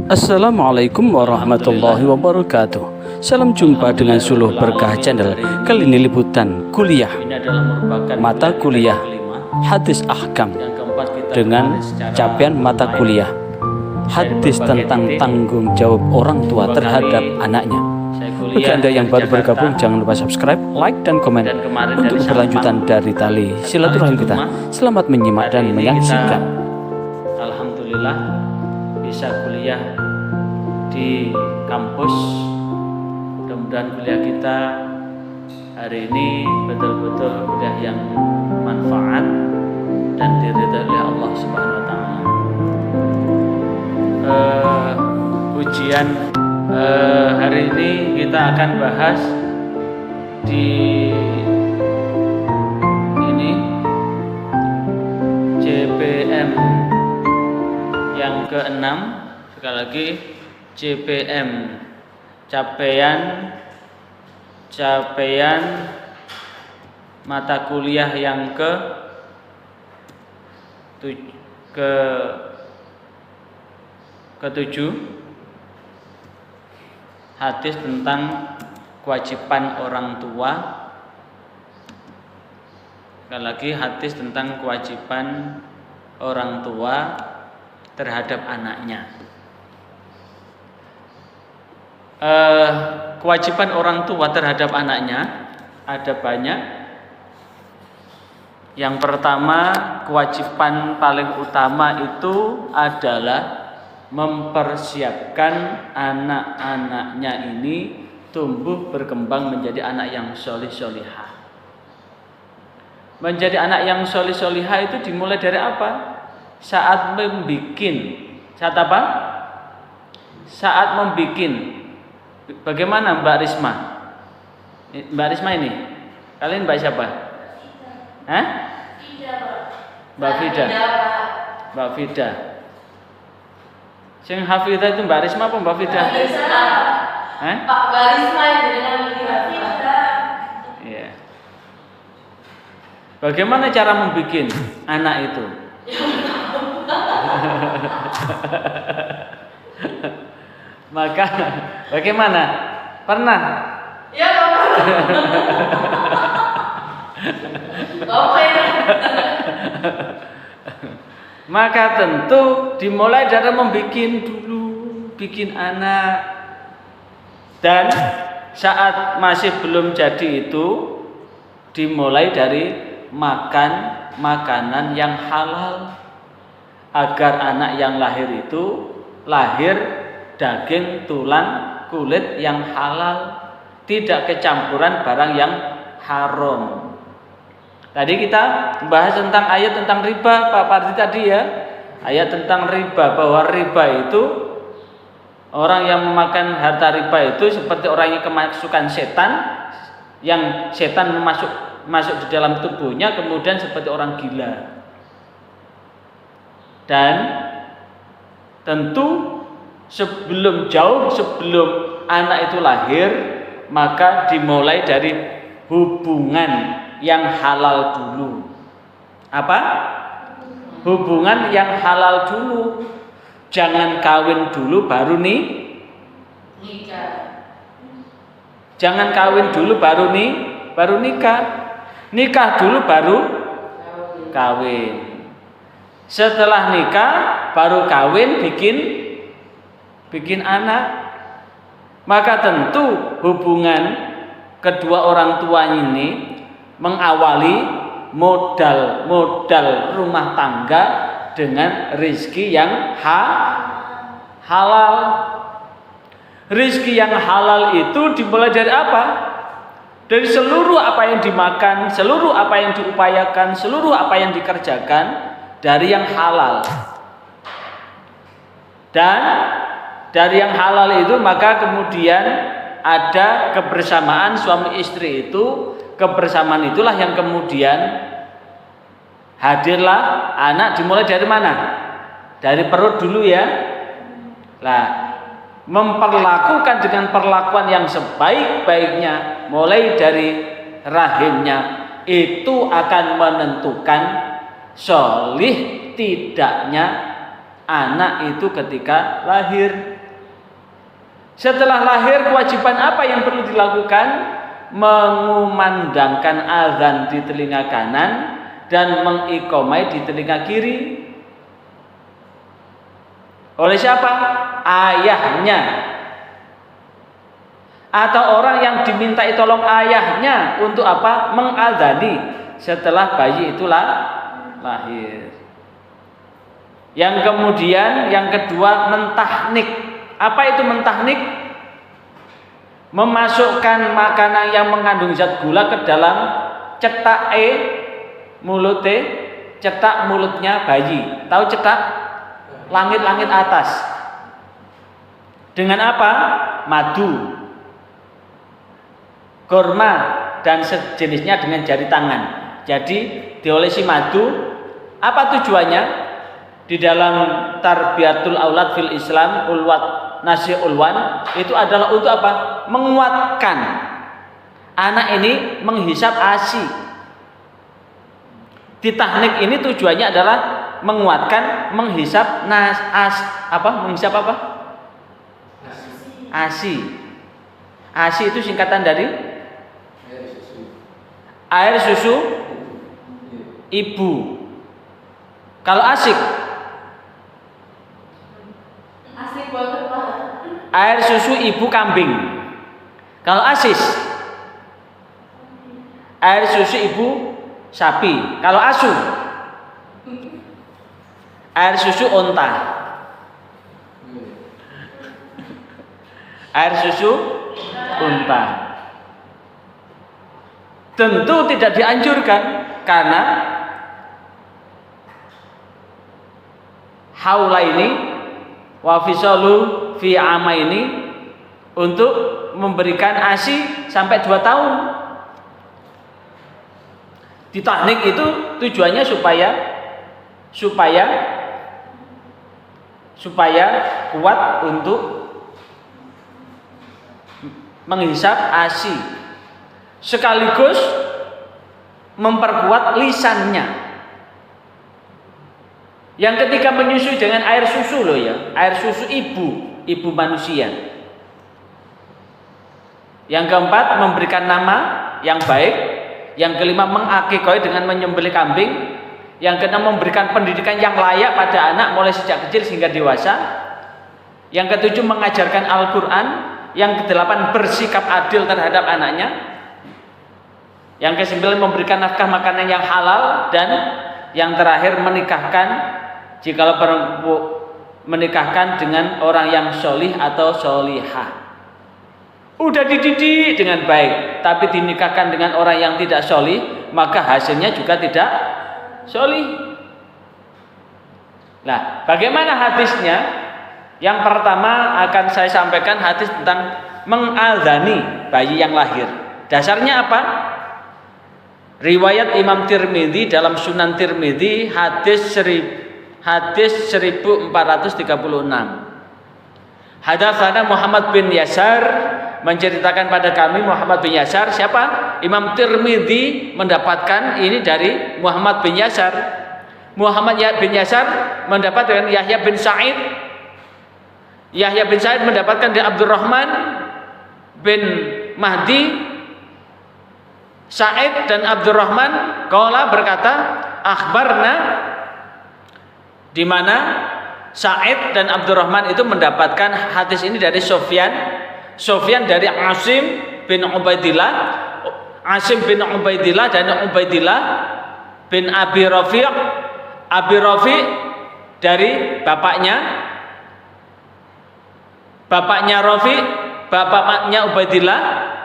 Assalamualaikum warahmatullahi wabarakatuh. Salam jumpa dengan Suluh Berkah Channel. Kali ini liputan kuliah mata kuliah hadis ahkam dengan capaian mata kuliah hadis tentang tanggung jawab orang tua terhadap anaknya. Bagi Anda yang baru bergabung, jangan lupa subscribe, like, dan komen untuk keberlanjutan dari tali silaturahim kita. Selamat menyimak dan menyaksikan. Alhamdulillah bisa kuliah di kampus. Mudah-mudahan kuliah kita hari ini betul-betul kuliah yang manfaat dan diridhai oleh Allah Subhanahu wa taala. Ujian hari ini kita akan bahas di ini CPM yang ke-6, sekali lagi CPM, capaian mata kuliah yang ke-7, hadis tentang kewajiban orang tua. Sekali lagi hadis tentang kewajiban orang tua terhadap anaknya. Kewajiban orang tua terhadap anaknya ada banyak. Yang pertama, kewajiban paling utama itu adalah mempersiapkan anak-anaknya ini tumbuh berkembang menjadi anak yang solih-solihah. Menjadi anak yang solih-solihah itu dimulai dari apa? Saat apa? Saat membikin. Bagaimana Mbak Risma? Mbak Risma ini, kalian Mbak siapa? Hah? Mbak Fida. Mbak Fida. Sing Hafidah itu Mbak Risma apa Mbak Fida? Pak Mbak Risma dengan Mbak Fida. Iya. Bagaimana cara membikin anak itu? Maka bagaimana? Pernah? Ya, Bapak. Maka tentu dimulai dari bikin anak. Dan saat masih belum jadi itu dimulai dari makan makanan yang halal, agar anak yang lahir itu lahir daging, tulang, kulit yang halal, tidak kecampuran barang yang haram. Tadi kita bahas tentang ayat tentang riba, Pak Pardi tadi ya. Ayat tentang riba, bahwa riba itu orang yang memakan harta riba itu seperti orang yang kemasukan setan, yang setan masuk di dalam tubuhnya, kemudian seperti orang gila. Dan tentu jauh sebelum anak itu lahir, maka dimulai dari hubungan yang halal dulu. Apa? Hubungan yang halal dulu. Jangan kawin dulu baru nikah. Jangan kawin dulu baru nikah. Nikah dulu baru kawin. Setelah nikah baru kawin bikin anak. Maka tentu hubungan kedua orang tua ini mengawali modal rumah tangga dengan rezeki yang halal. Rezeki yang halal itu dimulai dari apa? Dari seluruh apa yang dimakan, seluruh apa yang diupayakan, seluruh apa yang dikerjakan dari yang halal. Dan dari yang halal itu maka kemudian ada kebersamaan suami istri itu. Kebersamaan itulah yang kemudian hadirlah anak. Dimulai dari mana? Dari perut dulu ya. Nah, memperlakukan dengan perlakuan yang sebaik-baiknya mulai dari rahimnya itu akan menentukan solih tidaknya anak itu ketika lahir. Setelah lahir kewajiban apa yang perlu dilakukan? Mengumandangkan azan di telinga kanan dan mengiqomai di telinga kiri. Oleh siapa? Ayahnya. Atau orang yang dimintai tolong ayahnya untuk apa? Mengazani setelah bayi itu lahir. Yang kemudian yang kedua mentahnik. Apa itu mentahnik? Memasukkan makanan yang mengandung zat gula ke dalam cetak cetak mulutnya bayi. Tahu cetak? Langit-langit atas. Dengan apa? Madu, kurma dan sejenisnya dengan jari tangan. Jadi diolesi madu. Apa tujuannya? Di dalam tarbiyatul aulad fil Islam ulwat nasi ulwan itu adalah untuk apa? Menguatkan anak ini menghisap ASI. Di tahnik ini tujuannya adalah menguatkan menghisap menghisap apa? ASI. ASI itu singkatan dari air susu ibu. Kalau asik banget, Pak. air susu ibu kambing. Kalau asis air susu ibu sapi. Kalau asu air susu onta. Air susu unta. Tentu tidak dianjurkan karena haula ini wa fisalu fi ama ini untuk memberikan ASI sampai 2 tahun. Di tahnik itu tujuannya supaya kuat untuk menghisap ASI sekaligus memperkuat lisannya. Yang ketiga menyusui dengan air susu loh ya, air susu ibu manusia. Yang keempat memberikan nama yang baik. Yang kelima mengakikoi dengan menyembelih kambing. Yang keenam memberikan pendidikan yang layak pada anak mulai sejak kecil hingga dewasa. Yang ketujuh mengajarkan Al-Quran. Yang kedelapan bersikap adil terhadap anaknya. Yang kesembilan memberikan nafkah makanan yang halal. Dan yang terakhir menikahkan, jikalau menikahkan dengan orang yang solih atau solihah. Udah dididik dengan baik, tapi dinikahkan dengan orang yang tidak solih, maka hasilnya juga tidak solih. Nah, bagaimana hadisnya? Yang pertama akan saya sampaikan hadis tentang mengazani bayi yang lahir. Dasarnya apa? Riwayat Imam Tirmidzi dalam Sunan Tirmidzi hadis 1436. Hadatsana Muhammad bin Yasar menceritakan pada kami Muhammad bin Yasar. Siapa? Imam Tirmidzi mendapatkan ini dari Muhammad bin Yasar. Muhammad bin Yasar mendapatkan Yahya bin Sa'id. Yahya bin Sa'id mendapatkan dari Abdurrahman bin Mahdi. Sa'id dan Abdurrahman qala berkata akhbarna, di mana Sa'id dan Abdurrahman itu mendapatkan hadis ini dari Sufyan dari Asim bin Ubaidillah dan Ubaidillah bin Abi Rafi' dari bapaknya Rafi', bapaknya Ubaidillah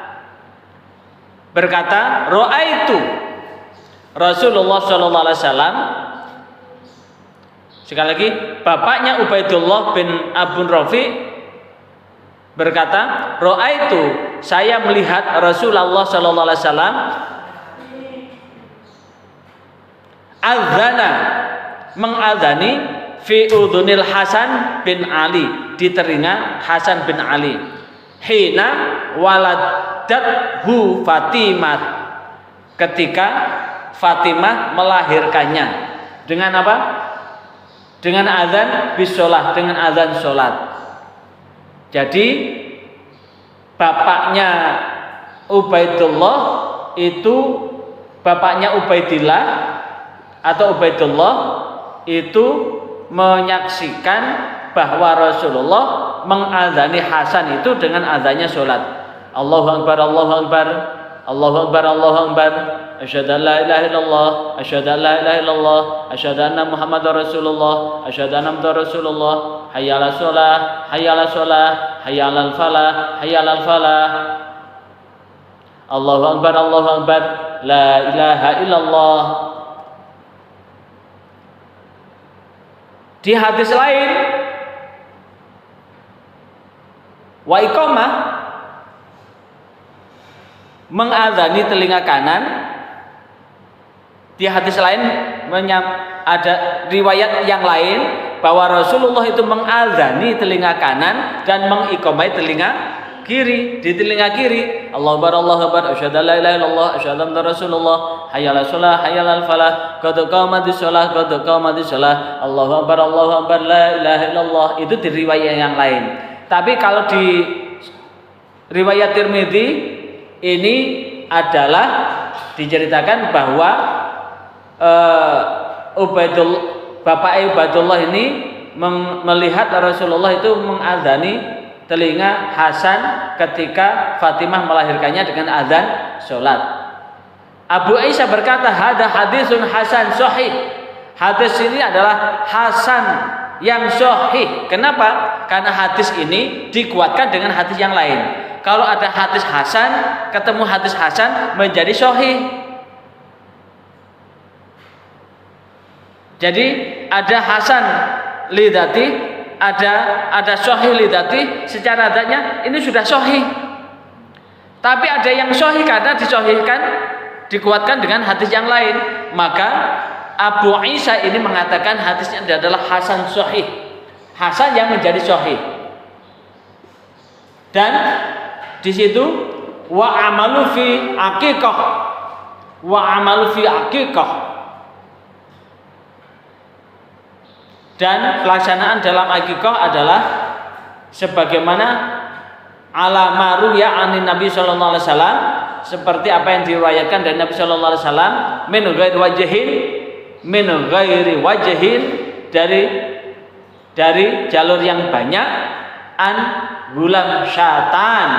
berkata, "Ra'aitu Rasulullah sallallahu alaihi wasallam." Sekali lagi, bapaknya Ubaidullah bin Abu Rafi' berkata, "Ra'aitu, saya melihat Rasulullah sallallahu alaihi wasallam adzana, mengadzani fi udhunil Hasan bin Ali, di telinga Hasan bin Ali. Hina waladathu Fatimah, ketika Fatimah melahirkannya. Dengan apa? Dengan azan bisolah, dengan azan sholat. Jadi bapaknya Ubaidullah itu bapaknya Ubaidillah atau Ubaidullah itu menyaksikan bahwa Rasulullah mengazani Hasan itu dengan azannya sholat. Allahu Akbar, Allahu Akbar, Allahu Akbar, Allahu Akbar. Asyhadu an la ilaha illallah, asyhadu an la ilaha illallah, asyhadu anna Muhammadar Rasulullah, asyhadu anna Muhammadar Rasulullah. Hayya 'alas shalah, hayya 'alas shalah, hayya 'alal falah, hayya 'alal falah. Allahu Akbar, Allahu Akbar, la ilaha illallah. Di hadis lain wa iqamah mengadzani telinga kanan. Di hadis lain ada riwayat yang lain bahwa Rasulullah itu mengadzani telinga kanan dan mengiqamai telinga kiri. Di telinga kiri Allahu Akbar, Allahu Akbar, asyhadu an la ilaha illallah, asyhadu anna Rasulullah, hayya 'alas shalah, hayya 'alal falah, qad qamatis shalah, qad qamatis shalah. Allahu Akbar, Allahu Akbar, la ilaha illallah. Itu di riwayat yang lain. Tapi kalau di riwayat Tirmidzi ini adalah diceritakan bahwa Bapak Ubaidullah ini melihat Rasulullah itu mengadzani telinga Hasan ketika Fatimah melahirkannya dengan azan sholat. Abu Aisyah berkata, hada hadisun hasan sahih. Hadis ini adalah hasan yang sahih. Kenapa? Karena hadis ini dikuatkan dengan hadis yang lain. Kalau ada hadis hasan ketemu hadis hasan menjadi sahih. Jadi ada hasan lidati, ada sahih lidati, secara adanya ini sudah sahih. Tapi ada yang sahih karena disahihkan, dikuatkan dengan hadis yang lain. Maka Abu Isa ini mengatakan hadisnya adalah hasan sahih, hasan yang menjadi sahih. Dan di situ wa amalu fi aqiqah, wa amalu fi aqiqah. Dan pelaksanaan dalam akikah adalah sebagaimana ala maruya anin Nabi sallallahu alaihi wasallam, seperti apa yang diriwayatkan dari Nabi sallallahu alaihi wasallam, min ghairi wajhin dari jalur yang banyak, an gulam syatan,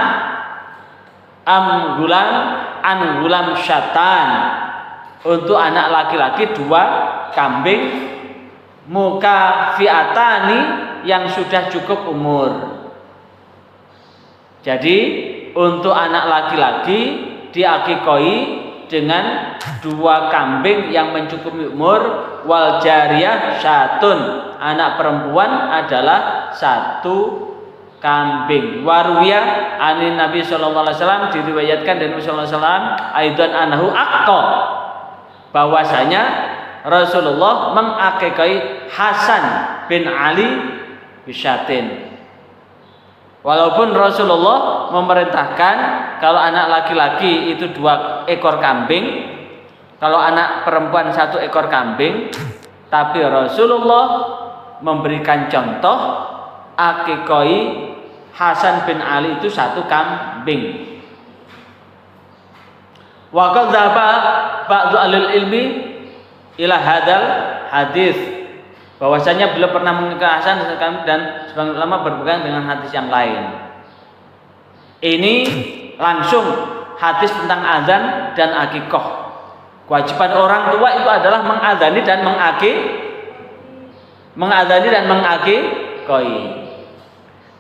untuk anak laki-laki 2 kambing, muka fi'atani yang sudah cukup umur. Jadi untuk anak laki-laki diakikoi dengan 2 kambing yang mencukupi umur, wal jariyah syatun, anak perempuan adalah 1 kambing. Waruya anin Nabi sallallahu alaihi wasallam, diriwayatkan dari Nabi sallallahu alaihi wasallam aidan anhu aqqa, bahwasanya Rasulullah mengakikai Hasan bin Ali bisyatin. Walaupun Rasulullah memerintahkan kalau anak laki-laki itu 2 ekor kambing, kalau anak perempuan 1 ekor kambing, tapi Rasulullah memberikan contoh akikai Hasan bin Ali itu 1 kambing. Wa qad dzaba ba'du ahlul ilmi ila hadal hadis, bahwasanya beliau pernah mengikat Hasan dan sebagian ulama berpegang dengan hadis yang lain. Ini langsung hadis tentang azan dan akikah. Kewajiban orang tua itu adalah mengadzani dan mengakikoi.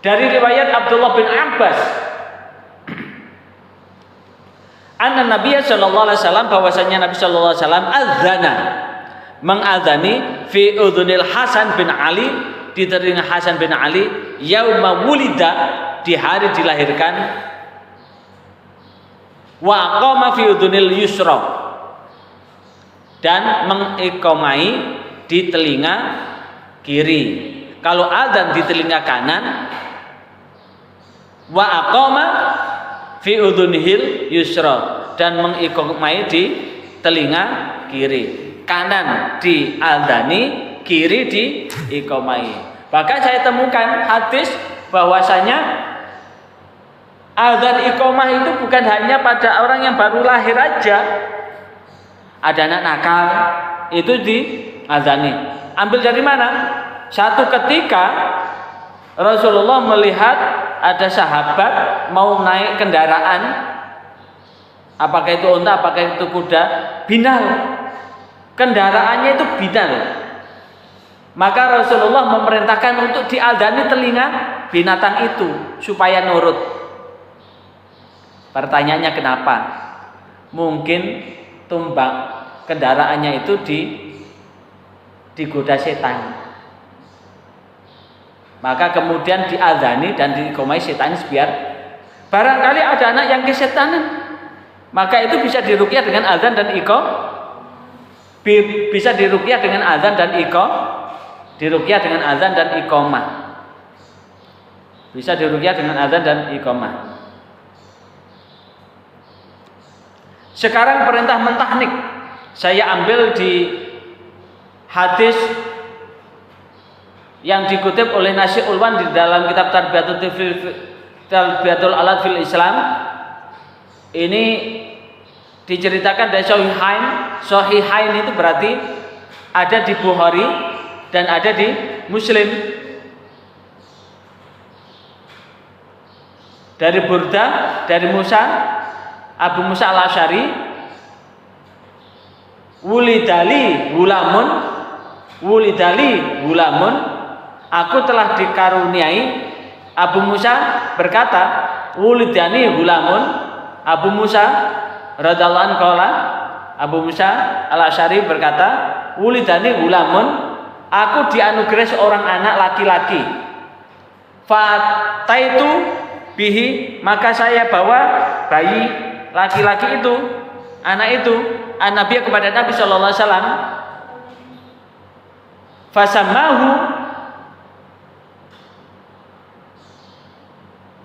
Dari riwayat Abdullah bin Abbas, anna Nabi sallallahu alaihi wasallam, bahwasanya Nabi sallallahu alaihi wasallam azana, mengadzani fi udhunil Hasan bin Ali, di telinga Hasan bin Ali, yauma wulida, di hari dilahirkan, wa aqama fi udhunil yusra, dan mengiqamai di telinga kiri. Kalau adzan di telinga kanan, wa aqama fi udhunihil yusra, dan mengiqamai di telinga kiri. Kanan diadzani, kiri diiqamai. Bahkan saya temukan hadis bahwasanya Azan iqamah itu bukan hanya pada orang yang baru lahir aja. Ada anak nakal, itu diazani. Ambil dari mana? Satu ketika Rasulullah melihat ada sahabat mau naik kendaraan, apakah itu unta, apakah itu kuda, binal. Kendaraannya itu binal. Maka Rasulullah memerintahkan untuk diazani telinga binatang itu supaya nurut. Pertanyaannya kenapa? Mungkin tumbak kendaraannya itu digoda setan. Maka kemudian diazani dan diiqomai setan biar barangkali ada anak yang kesetanan. Maka itu bisa diruqyah dengan azan dan bisa diruqyah dengan azan dan diruqyah dengan azan dan iqomah. Bisa diruqyah dengan azan dan iqomah. Sekarang perintah mentahnik saya ambil di hadis yang dikutip oleh Nasy Ulwan di dalam kitab Tarbiyatul Aulad fil Islam. Ini diceritakan dari Sahihain. Sahihain itu berarti ada di Bukhari dan ada di Muslim. Dari Burda, dari Abu Musa al-Asy'ari, wulidali gulamun, aku telah dikaruniai. Abu Musa berkata, wulidani gulamun. Abu Musa radhiyallahu anhu qala, Abu Musa al-Asy'ari berkata, wulidani gulamun, aku dianugerahi seorang anak laki-laki. Fataitu bihi, maka saya bawa bayi laki-laki itu, anak itu, an-nabiy kepada Nabi sallallahu alaihi wasallam.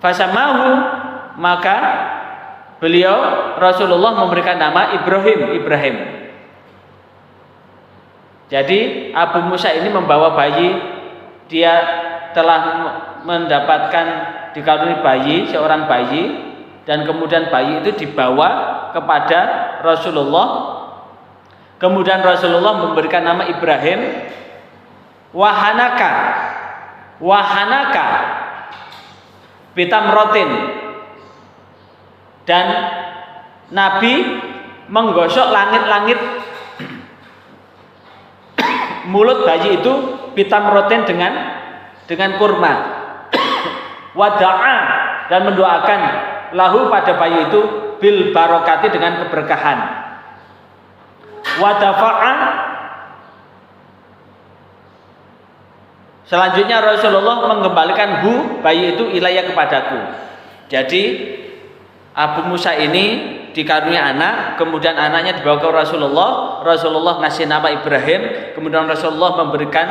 Fasamahu, maka beliau Rasulullah memberikan nama Ibrahim. Jadi Abu Musa ini membawa bayi, dia telah mendapatkan dikaruniai bayi, seorang bayi, dan kemudian bayi itu dibawa kepada Rasulullah. Kemudian Rasulullah memberikan nama Ibrahim. Wahanaka bitamrotin, dan Nabi menggosok langit-langit mulut bayi itu bitamrotin dengan kurma. Wada'a, dan mendoakan lahu pada bayi itu bil barokati dengan keberkahan. Wadafa'a, selanjutnya Rasulullah mengembalikan bayi itu ilayah kepadaku. Jadi Abu Musa ini dikaruniai anak, kemudian anaknya dibawa ke Rasulullah. Rasulullah ngasih nama Ibrahim, kemudian Rasulullah memberikan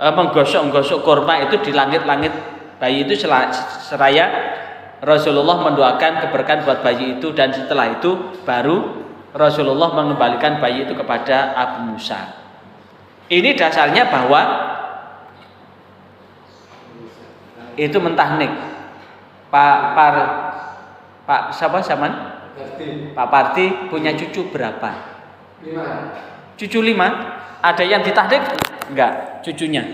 menggosok kurma itu di langit-langit bayi itu, seraya Rasulullah mendoakan keberkahan buat bayi itu, dan setelah itu baru Rasulullah mengembalikan bayi itu kepada Abu Musa. Ini dasarnya bahwa itu mentahnik. Pak siapa zaman? Pak Parti punya cucu berapa? 5. Cucu 5? Ada yang ditahnik? Enggak, cucunya.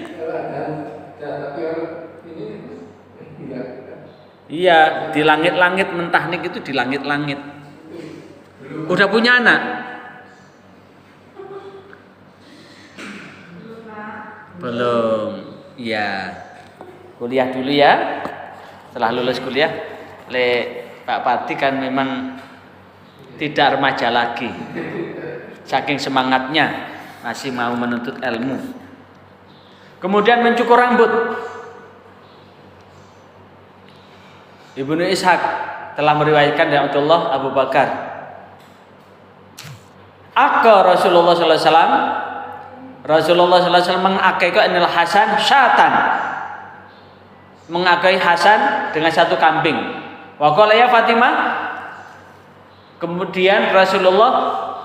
Iya, di langit-langit mentahnik itu, di langit-langit. Udah punya anak? Belum. Iya. Kuliah dulu ya. Setelah lulus kuliah, Pak Pati kan memang tidak remaja lagi. Saking semangatnya masih mau menuntut ilmu. Kemudian mencukur rambut. Ibnu Ishaq telah meriwayatkan dari Abdullah Abu Bakar. Rasulullah sallallahu alaihi wasallam. Rasulullah sallallahu alaihi wasallam mengakaikan Anil Hasan syatan. Mengakai Hasan dengan satu kambing. Wa qala ya Fatimah. Kemudian Rasulullah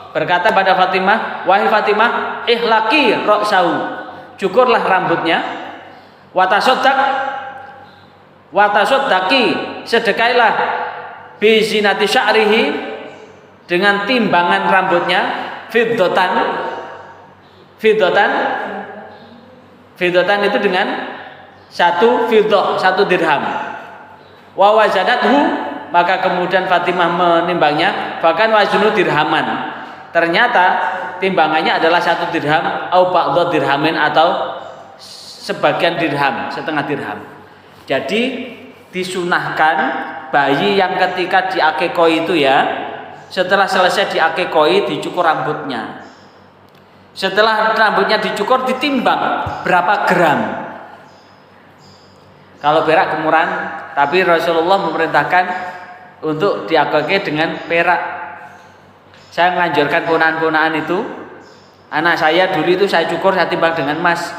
berkata pada Fatimah, wahai Fatimah, ihlaqi ra'sahu. Cukurlah rambutnya. Wa tasaddaq, Wa tasaddaqi, sedekailah bi zinati sya'rihi, dengan timbangan rambutnya, fiddatan itu dengan 1 fiddah, 1 dirham. Wa wazadathu, maka kemudian Fatimah menimbangnya, bahkan waznu dirhaman. Ternyata timbangannya adalah 1 dirham au ba'dha dirhamin, atau sebagian dirham, setengah dirham. Jadi disunahkan bayi yang ketika diakekoi itu ya, setelah selesai diakekoi dicukur rambutnya. Setelah rambutnya dicukur ditimbang berapa gram. Kalau perak kemuran, tapi Rasulullah memerintahkan untuk diakekoi dengan perak. Saya menganjurkan ponaan-ponaan itu, anak saya dulu itu saya cukur, saya timbang dengan emas.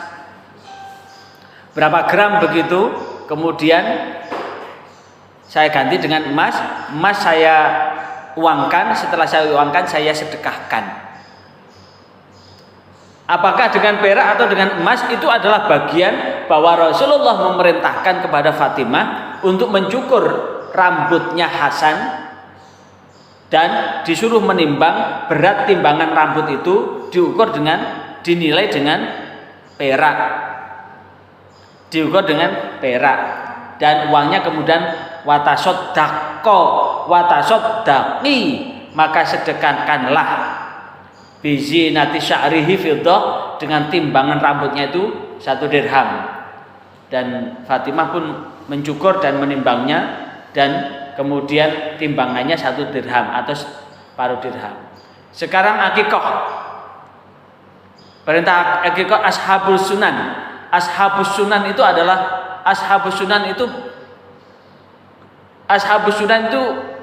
Berapa gram begitu, kemudian saya ganti dengan emas. Emas saya uangkan, setelah saya uangkan saya sedekahkan. Apakah dengan perak atau dengan emas, itu adalah bagian bahwa Rasulullah memerintahkan kepada Fatimah untuk mencukur rambutnya Hasan, dan disuruh menimbang berat timbangan rambut itu, dinilai dengan perak, diukur dengan perak, dan uangnya kemudian watasoddaqi, maka sedekahkanlah bizi nati sya'rihi fiddah, dengan timbangan rambutnya itu 1 dirham. Dan Fatimah pun mencukur dan menimbangnya, dan kemudian timbangannya 1 dirham atau separuh dirham. Sekarang akikah, perintah akikah ashabus sunan. Ashabus sunan itu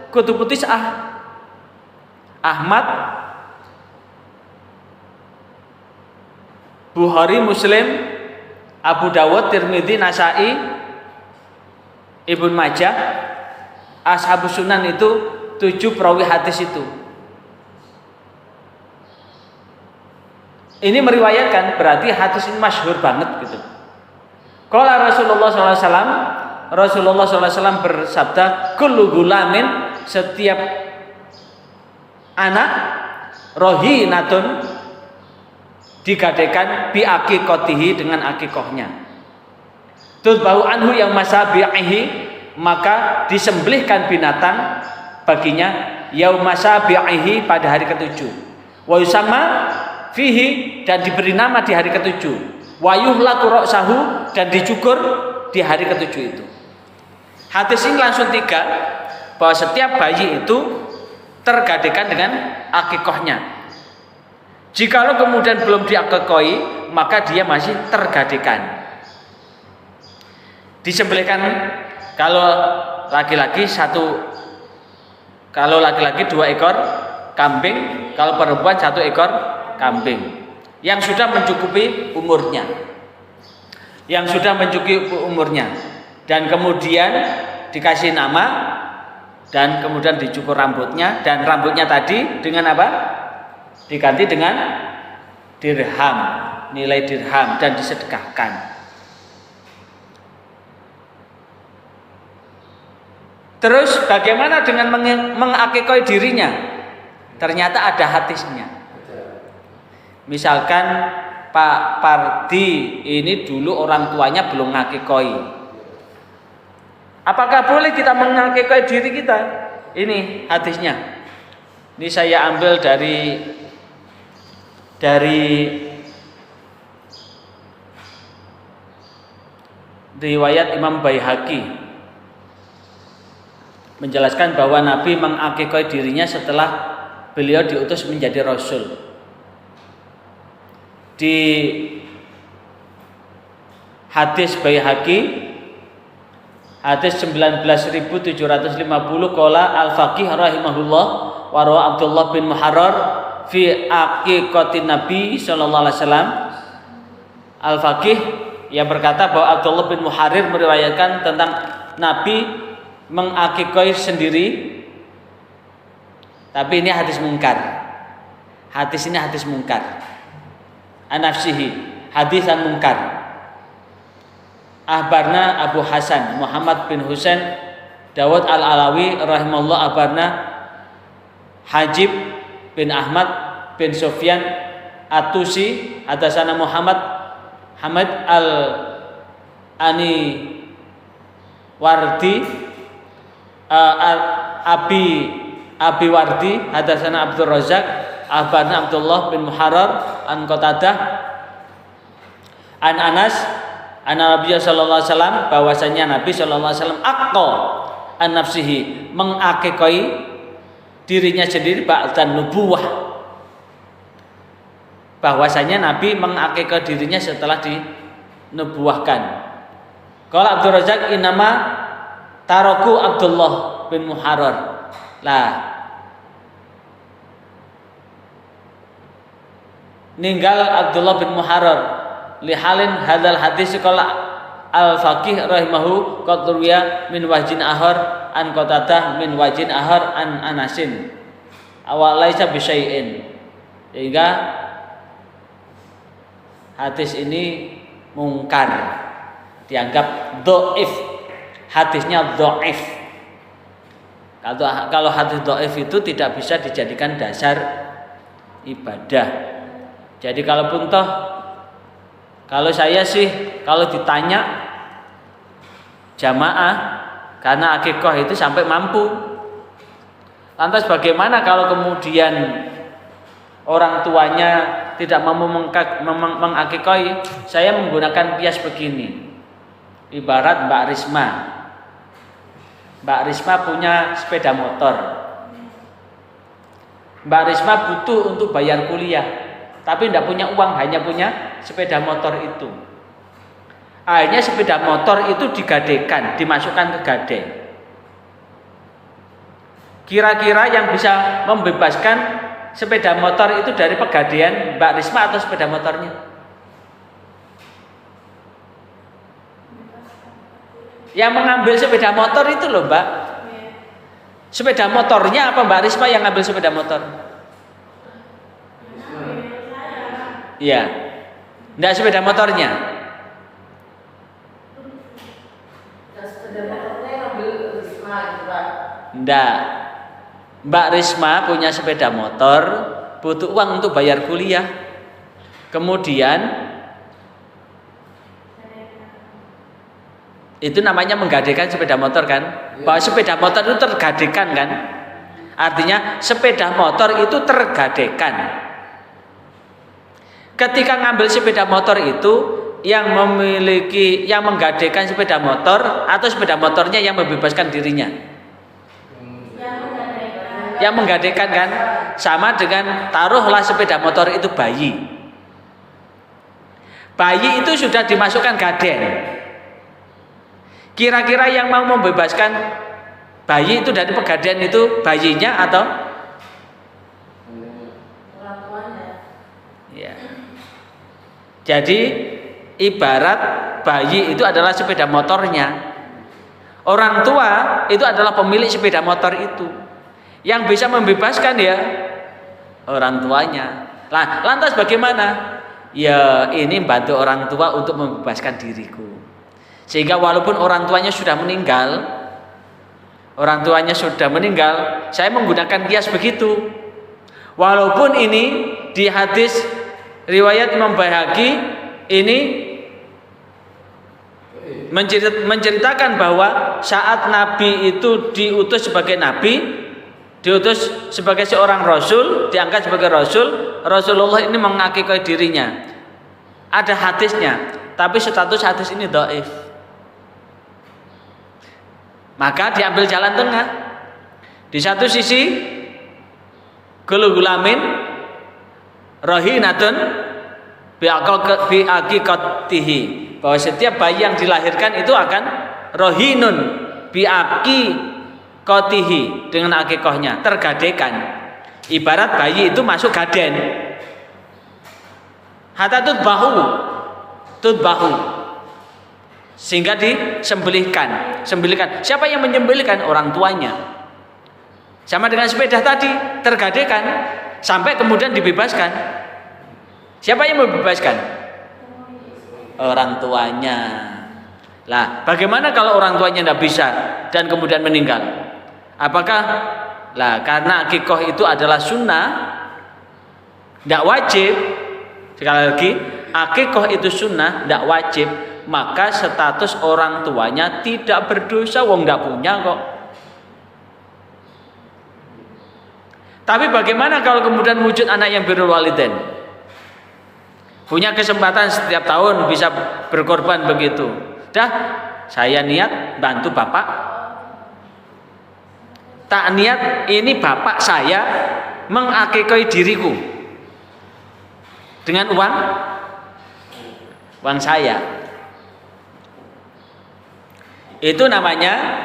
kutubu tis'ah. Ahmad, Bukhari, Muslim, Abu Dawud, Tirmidzi, Nasai, Ibnu Majah. Ashabus sunan itu 7 perawi hadis itu. Ini meriwayatkan, berarti hadis ini masyhur banget gitu. Qala Rasulullah SAW bersabda, kullu gulamin, setiap anak, rohinatun, digadekan bi aqiqatihi, dengan akikohnya. Tudbahu anhu yang masabi'ihi, maka disembelihkan binatang baginya yauma sabi'ihi, pada hari ke-7. Wa yusamma fihi, dan diberi nama di hari ke-7. Wa yuhlaqu ra'sahu, dan dicukur di hari ke-7 itu. Hadis ini langsung 3, bahwa setiap bayi itu tergadekan dengan akikohnya. Jikalau kemudian belum diakekoi, maka dia masih tergadekan. Disembelihkan kalau laki-laki 1, kalau laki-laki 2 ekor kambing, kalau perempuan 1 ekor kambing yang sudah mencukupi umurnya. Dan kemudian dikasih nama, dan kemudian dicukur rambutnya, dan rambutnya tadi dengan apa? Diganti dengan dirham, nilai dirham, dan disedekahkan. Terus bagaimana dengan mengakikoi dirinya? Ternyata ada hadisnya. Misalkan Pak Pardi ini dulu orang tuanya belum ngakikoi. Apakah boleh kita mengakikoi diri kita? Ini hadisnya. Ini saya ambil dari riwayat Imam Baihaqi, menjelaskan bahwa Nabi mengakikoi dirinya setelah beliau diutus menjadi Rasul. Di hadis Baihaqi, hadis 19.750, qala al-faqih rahimahullah wa rawa Abdullah bin Muharrar fi aqiqatin Nabi sallallahu alaihi wasallam. Al-faqih yang berkata bahwa Abdullah bin Muharrir meriwayatkan tentang Nabi mengakikoi sendiri, tapi ini hadis mungkar. Hadis ini hadis mungkar. Anafsihi, hadisan mungkar. ahbarna Abu Hasan Muhammad bin Husain Dawud al-Alawi rahimahullah ahbarna Hajib bin Ahmad bin Sufyan Atusi hadasana Muhammad Hamid al-Ani Wardi Abi Wardi hadasana Abdul Razak ahbarna Abdullah bin Muharrar an Qatadah an Anas anna Nabi sallallahu alaihi wasallam bahwasanya Nabi sallallahu alaihi wasallam aqqa an nafsihi mengakikoi dirinya sendiri ba'dan nubuwah, bahwasanya Nabi mengakikoi dirinya setelah dinubuahkan. Qala Abdul Razak inama taraku Abdullah bin Muharrar. Lah ninggal Abdullah bin Muharrar lihalin hadzal hadis qala al-faqih rahimahu qad ruwiya min wajin ahar an Qatadah min wajin ahar an Anasin awalaisa bisyai'in. Sehingga hadis ini mungkar, dianggap dhaif, hadisnya dhaif. Kalau hadis dhaif itu tidak bisa dijadikan dasar ibadah. Jadi kalau saya sih kalau ditanya jamaah karena akikah itu sampai mampu. Lantas bagaimana kalau kemudian orang tuanya tidak mampu mengakikahi? Saya menggunakan kias begini. Ibarat Mbak Risma. Mbak Risma punya sepeda motor. Mbak Risma butuh untuk bayar kuliah, tapi tidak punya uang, hanya punya sepeda motor itu. Akhirnya sepeda motor itu digadekan, dimasukkan ke gade. Kira-kira yang bisa membebaskan sepeda motor itu dari pegadaian Mbak Risma atau sepeda motornya? Yang mengambil sepeda motor itu loh Mbak. Sepeda motornya apa Mbak Risma yang ngambil sepeda motor? Iya. Enggak sepeda motornya. Enggak. Mbak Risma punya sepeda motor, butuh uang untuk bayar kuliah. Kemudian itu namanya menggadekan sepeda motor kan? Bahwa sepeda motor itu tergadekan kan? Artinya sepeda motor itu tergadekan. Ketika ngambil sepeda motor itu yang menggadekan sepeda motor atau sepeda motornya yang membebaskan dirinya? Yang menggadekan kan? Sama dengan taruhlah sepeda motor itu bayi. Bayi itu sudah dimasukkan gaden. Kira-kira yang mau membebaskan bayi itu dari pegadaian itu bayinya atau orang tuanya? Ya. Jadi ibarat bayi itu adalah sepeda motornya. Orang tua itu adalah pemilik sepeda motor itu. Yang bisa membebaskan ya orang tuanya. Nah, lantas bagaimana? Ya ini bantu orang tua untuk membebaskan diriku. Sehingga walaupun orang tuanya sudah meninggal, saya menggunakan kias begitu. Walaupun ini di hadis riwayat Imam Baihaqi ini menceritakan bahwa saat Nabi itu diutus sebagai Nabi, diutus sebagai seorang Rasul, diangkat sebagai Rasul, Rasulullah ini mengakikah dirinya. Ada hadisnya, tapi status hadis ini dhaif. Maka diambil jalan tengah. Di satu sisi gulamin rahinatun biaqiqatihi, bahwa setiap bayi yang dilahirkan itu akan rahinun biaqiqatihi, dengan akikahnya tergadekan. Ibarat bayi itu masuk gaden. Hatta tutbahu sehingga disembelihkan. Siapa yang menyembelihkan? Orang tuanya. Sama dengan sepeda tadi, tergadekan sampai kemudian dibebaskan. Siapa yang membebaskan? Orang tuanya. Lah, bagaimana kalau orang tuanya tidak bisa dan kemudian meninggal? Apakah karena akikoh itu adalah sunnah, tidak wajib. Sekali lagi, akikoh itu sunnah, tidak wajib, maka status orang tuanya tidak berdosa, wong tidak punya kok. Tapi bagaimana kalau kemudian wujud anak yang birrul walidain? Punya kesempatan setiap tahun bisa berkorban begitu. Dah, saya niat bantu bapak. Tak niat ini bapak saya mengakikoi diriku dengan uang saya. Itu namanya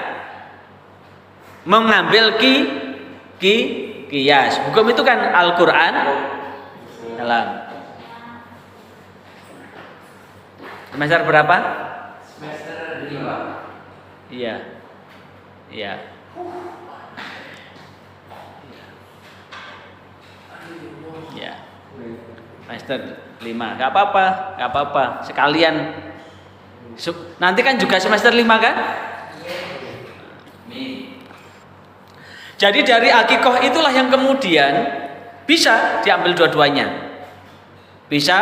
mengambil qiyas. Hukum itu kan Al-Qur'an dalam semester berapa? Semester 5. Iya. Iya. Ya. Semester 5. Enggak apa-apa. Sekalian nanti kan juga semester 5 kan? Jadi dari akikoh itulah yang kemudian bisa diambil dua-duanya. Bisa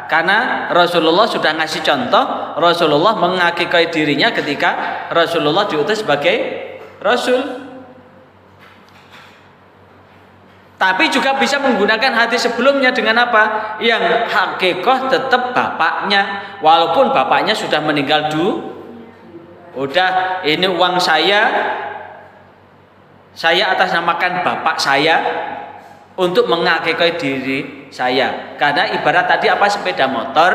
karena Rasulullah sudah ngasih contoh, Rasulullah mengakikoi dirinya ketika Rasulullah diutus sebagai Rasul. Tapi juga bisa menggunakan hadis sebelumnya dengan apa? Yang hakikoh tetap bapaknya, walaupun bapaknya sudah meninggal dulu. Udah, ini uang saya atasnamakan bapak saya untuk mengakikoi diri saya. Karena ibarat tadi apa, sepeda motor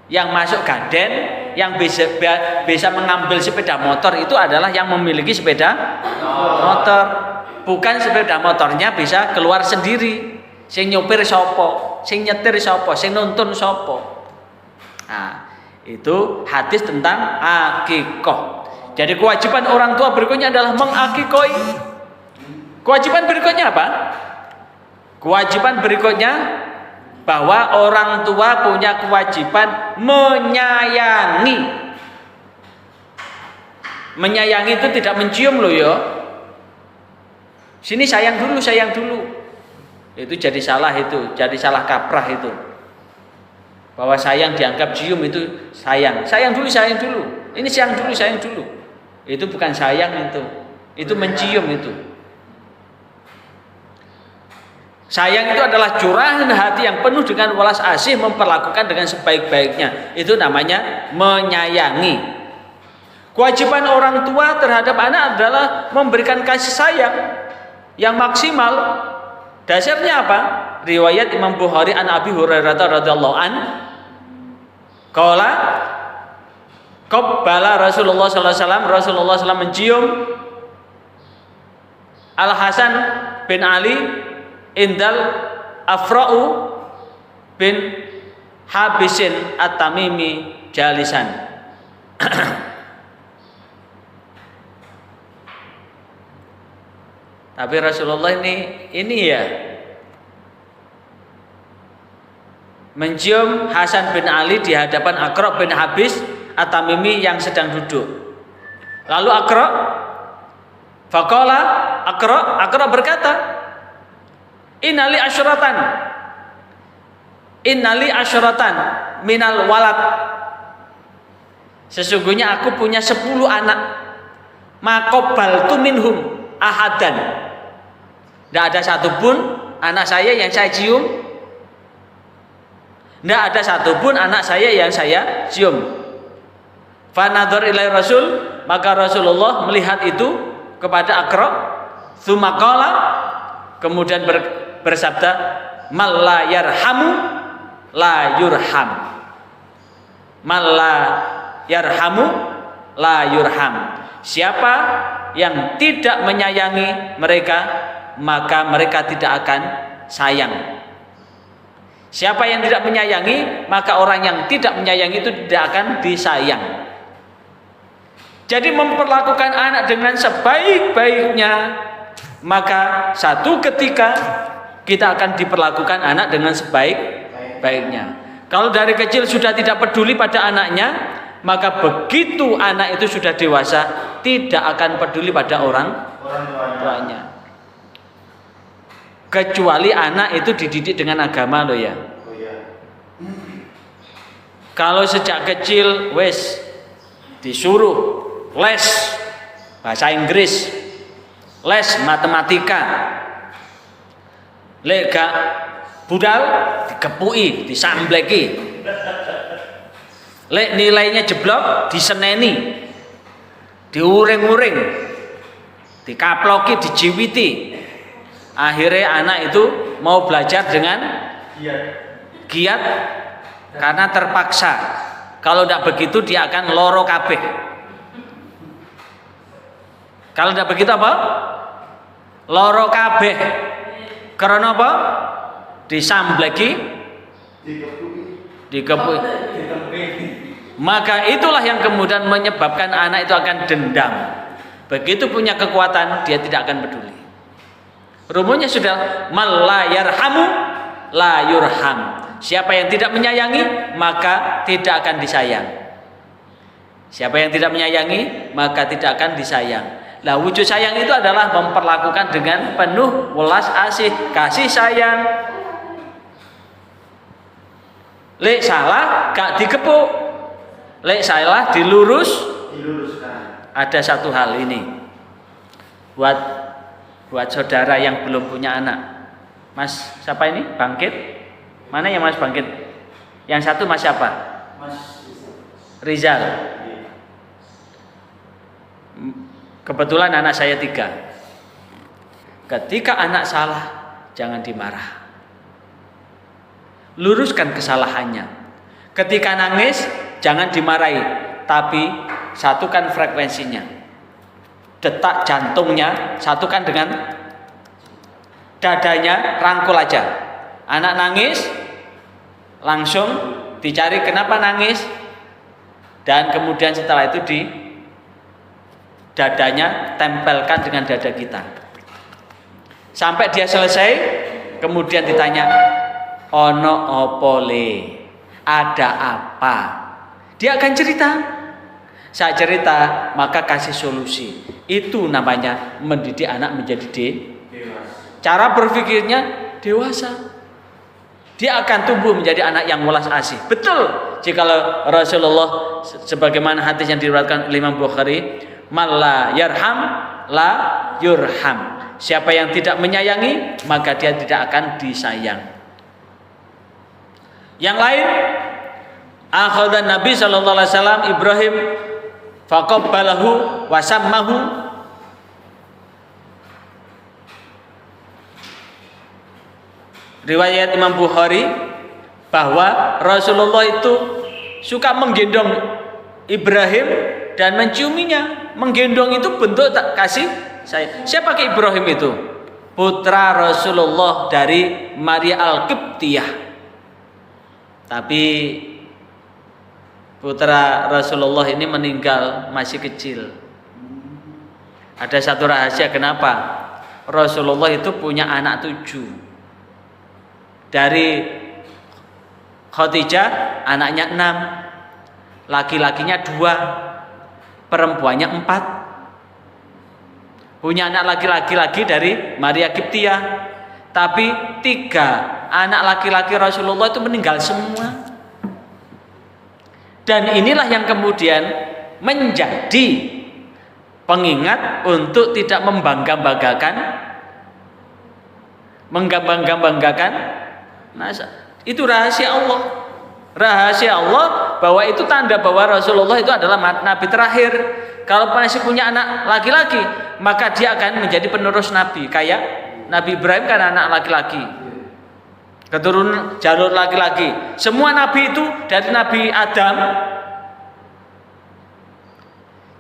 yang masuk gaden, yang bisa mengambil sepeda motor itu adalah yang memiliki sepeda motor. Bukan sepeda motornya bisa keluar sendiri. Sing nyopir sopo, sing nyetir sopo, sing nuntun sopo. Nah, itu hadis tentang akikoh. Jadi kewajiban orang tua berikutnya adalah mengakikoi. Kewajiban berikutnya apa? Kewajiban berikutnya bahwa orang tua punya kewajiban menyayangi. Menyayangi itu tidak mencium loh ya. Sini sayang dulu. Itu jadi salah kaprah itu. Bahwa sayang dianggap cium itu sayang. Sayang dulu. Ini sayang dulu. Itu bukan sayang itu. Itu mencium itu. Sayang itu adalah curahan hati yang penuh dengan welas asih, memperlakukan dengan sebaik-baiknya. Itu namanya menyayangi. Kewajiban orang tua terhadap anak adalah memberikan kasih sayang yang maksimal. Dasarnya apa? Riwayat Imam Bukhari an Abi Hurairah radhiyallahu an qala qabbala Rasulullah sallallahu alaihi wasallam, Rasulullah SAW mencium Al Hasan bin Ali indal Afra'u bin Habisin At-Tamimi jalisan. Tapi Rasulullah ini ya mencium Hasan bin Ali di hadapan Aqra bin Habis At-Tamimi yang sedang duduk. Lalu Aqra berkata, Innali asyratan minal walad. Sesungguhnya aku punya 10 anak. Maqabbaltu minhum ahadan. Tidak ada satupun anak saya yang saya cium. Tidak ada satupun anak saya yang saya cium. Fanadhar ilai Rasul, maka Rasulullah melihat itu kepada Aqra. Tsumma qala, kemudian bersabda, mal la yarhamu la yurham. Mal la yarhamu la yurham. Siapa yang tidak menyayangi mereka, maka mereka tidak akan sayang. Siapa yang tidak menyayangi, maka orang yang tidak menyayangi itu tidak akan disayang. Jadi memperlakukan anak dengan sebaik-baiknya, maka satu ketika kita akan diperlakukan anak dengan sebaik-baiknya. Kalau dari kecil sudah tidak peduli pada anaknya, maka begitu anak itu sudah dewasa tidak akan peduli pada orang tuanya. Kecuali anak itu dididik dengan agama loh ya. Kalau sejak kecil wes disuruh les bahasa Inggris, les matematika, lega budal dikepui, disambleki, lek nilainya jeblok diseneni, diuring-uring, dikaploki, dijiwiti. Akhirnya anak itu mau belajar dengan giat karena terpaksa. Kalau tidak begitu dia akan loro kabeh. Kalau tidak begitu apa? Loro kabeh. Karena apa? Disambleki, dikepui. Maka itulah yang kemudian menyebabkan anak itu akan dendam. Begitu punya kekuatan dia tidak akan peduli. Rumusnya sudah mal la yarhamu la yurham. Siapa yang tidak menyayangi maka tidak akan disayang. Siapa yang tidak menyayangi maka tidak akan disayang. Nah, wujud sayang itu adalah memperlakukan dengan penuh welas asih, kasih sayang. Lek salah gak dikepuk, lek salah diluruskan. Ada satu hal ini buat saudara yang belum punya anak. Mas siapa ini? Bangkit? Mana yang Mas Bangkit? Yang satu Mas siapa? Mas Rizal. Kebetulan anak saya 3. Ketika anak salah, jangan dimarah. Luruskan kesalahannya. Ketika nangis, jangan dimarahi, tapi satukan frekuensinya. Detak jantungnya satukan dengan dadanya, rangkul aja. Anak nangis, langsung dicari kenapa nangis, dan kemudian setelah itu di dadanya tempelkan dengan dada kita sampai dia selesai. Kemudian ditanya, ono opole, ada apa? Dia akan cerita. Saya cerita, maka kasih solusi. Itu namanya mendidik anak menjadi dewasa. Cara berpikirnya dewasa. Dia akan tumbuh menjadi anak yang welas asih. Betul. Jika Rasulullah sebagaimana hadis yang diriwayatkan oleh Imam Bukhari, "Malla yarham la yurham." Siapa yang tidak menyayangi, maka dia tidak akan disayang. Yang lain, akhadha Nabi sallallahu alaihi wasallam Ibrahim faqabbalahu wa sammahu. Riwayat Imam Bukhari bahwa Rasulullah itu suka menggendong Ibrahim dan menciuminya. Menggendong itu bentuk tak kasih sayang. Siapa ke Ibrahim itu? Putra Rasulullah dari Maria Al-Qibtiyah. Tapi putra Rasulullah ini meninggal masih kecil. Ada satu rahasia kenapa Rasulullah itu punya anak 7. Dari Khadijah anaknya 6, laki-lakinya 2, perempuannya 4. Punya anak laki-laki lagi dari Maria Qibtiyah. Tapi 3 anak laki-laki Rasulullah itu meninggal semua. Dan inilah yang kemudian menjadi pengingat untuk tidak membangga-banggakan Nah, itu rahasia Allah. Rahasia Allah bahwa itu tanda bahwa Rasulullah itu adalah nabi terakhir. Kalau masih punya anak laki-laki, maka dia akan menjadi penerus nabi. Kayak Nabi Ibrahim kan anak laki-laki, keturunan jalur laki-laki. Semua nabi itu dari Nabi Adam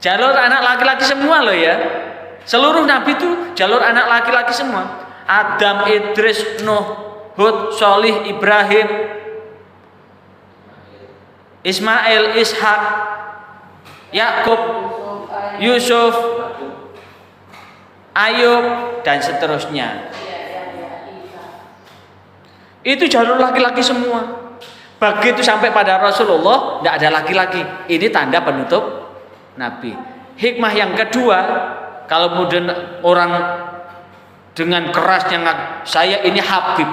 jalur anak laki-laki semua loh ya. Seluruh nabi itu jalur anak laki-laki semua. Adam, Idris, Nuh, Hud, Sholih, Ibrahim, Ismail, Ishak, Yakub, Yusuf, Ayub, dan seterusnya. Itu jalur laki-laki semua. Begitu sampai pada Rasulullah, tidak ada laki-laki. Ini tanda penutup Nabi. Hikmah yang kedua, kalau kemudian orang dengan kerasnya saya ini Habib,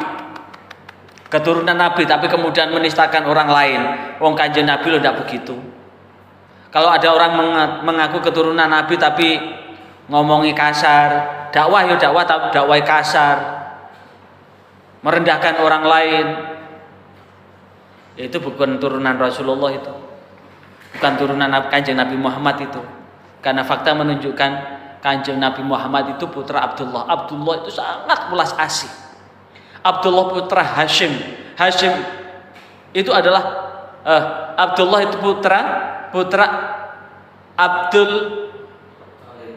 keturunan Nabi, tapi kemudian menistakan orang lain. Wong Kanjeng Nabi lo tidak begitu. Kalau ada orang mengaku keturunan Nabi tapi ngomongi kasar, dakwah ya dakwah tapi dakwah kasar, merendahkan orang lain, itu bukan turunan Rasulullah, itu bukan turunan Kanjeng Nabi Muhammad itu. Karena fakta menunjukkan Kanjeng Nabi Muhammad itu putra Abdullah. Abdullah itu sangat welas asih. Abdullah putra Hashim. Hashim itu adalah Abdullah itu putra Abdul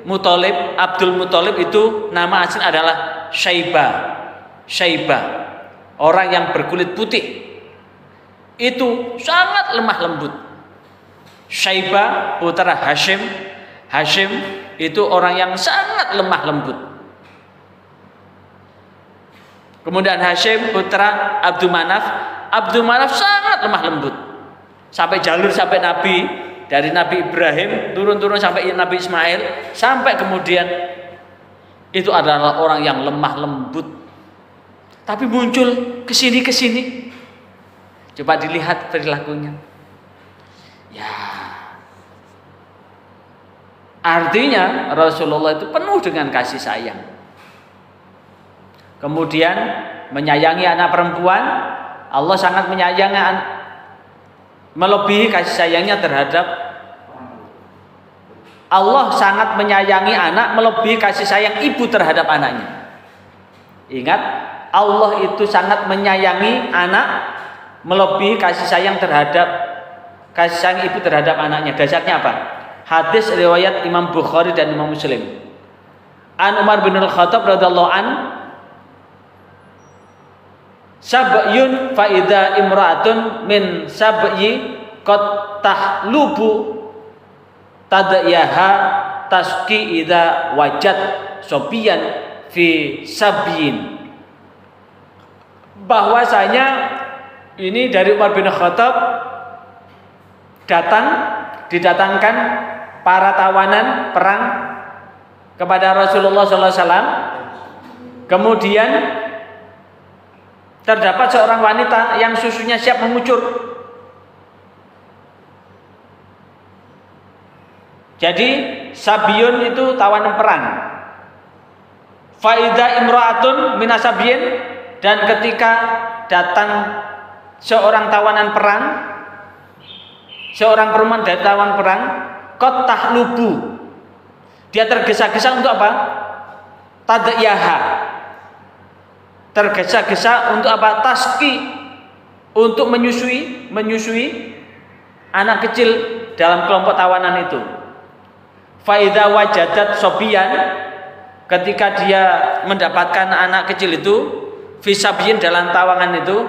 Muthalib. Abdul Muthalib itu nama asli adalah Syaibah. Orang yang berkulit putih. Itu sangat lemah lembut. Syaibah putra Hashim. Hashim itu orang yang sangat lemah lembut. Kemudian Hashim putra Abdul Manaf. Abdul Manaf sangat lemah lembut. Sampai jalur sampai Nabi, dari Nabi Ibrahim turun-turun sampai Nabi Ismail, sampai kemudian itu adalah orang yang lemah lembut. Tapi muncul kesini. Coba dilihat perilakunya. Ya, artinya Rasulullah itu penuh dengan kasih sayang. Kemudian menyayangi anak perempuan. Allah sangat menyayangi, melebihi kasih sayangnya terhadap Allah sangat menyayangi anak melebihi kasih sayang ibu terhadap anaknya. Ingat, Allah itu sangat menyayangi anak melebihi kasih sayang ibu terhadap anaknya. Dasarnya apa? Hadis riwayat Imam Bukhari dan Imam Muslim. An Umar bin Al-Khattab radhiyallahu an, sabyun fa idza imra'atun min sabyi qad tahlubu tadyaha tasqi idza wajad sobiyan fi sabyin. Bahwasanya ini dari Umar bin Khattab, didatangkan para tawanan perang kepada Rasulullah SAW. Kemudian terdapat seorang wanita yang susunya siap mengucur. Jadi sabyun itu tawanan perang. Faida imra'atun minasabiyin, dan ketika datang seorang tawanan perang, seorang perempuan dari tawanan perang, qad tahlubu, dia tergesa-gesa untuk apa? Tadyaha, tergesa-gesa untuk apa? Taski, untuk menyusui anak kecil dalam kelompok tawanan itu. Faida wajadat sobiyan, ketika dia mendapatkan anak kecil itu, fisabiyin dalam tawanan itu,